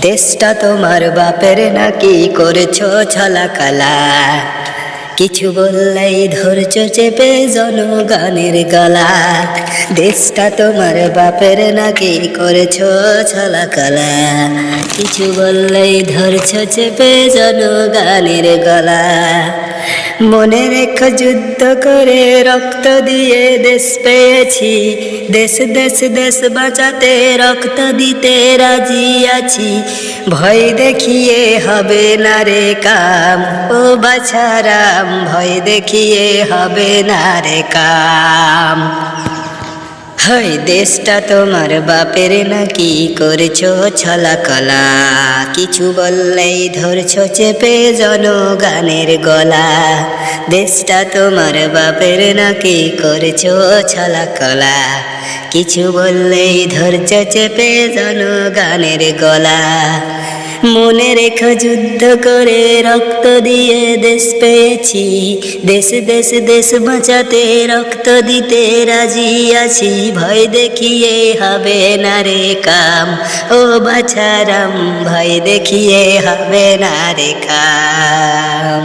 দেশটা তোমার বাপের নাকি করেছো ছলাকলা, কিছু বললেই ধরছো চেপে জনগণের গলা। দেশটা তোমার বাপের নাকি করেছো ছলাকলা, কিছু বললেই ধরছো চেপে জনগণের গলা। মনে রেখো যুদ্ধ করে রক্ত দিয়ে দেশ পেয়েছি, দেশ দেশ দেশ বাঁচাতে রক্ত দিতে রাজি আছি। ভয় দেখিয়ে হবে না রে কাম, ও বাছারাম ভয় দেখিয়ে হবে না রে কাম। হয় দেশটা তোমার বাপের নাকি করেছো ছলাকলা, কিছু বললেই ধরছো চেপে জনগণের গলা। দেশটা তোমার বাপের নাকি করেছো ছলাকলা, কিছু বললেই ধরছো চেপে জনগণের গলা। মনে রেখো যুদ্ধ করে রক্ত দিয়ে দেশ পেয়েছি, দেশ দেশ দেশ বাঁচাতে রক্ত দিতে রাজি আছি। ভয় দেখিয়ে হবে না রে কাম, ও বাছারাম ভয় দেখিয়ে হবে না রে কাম।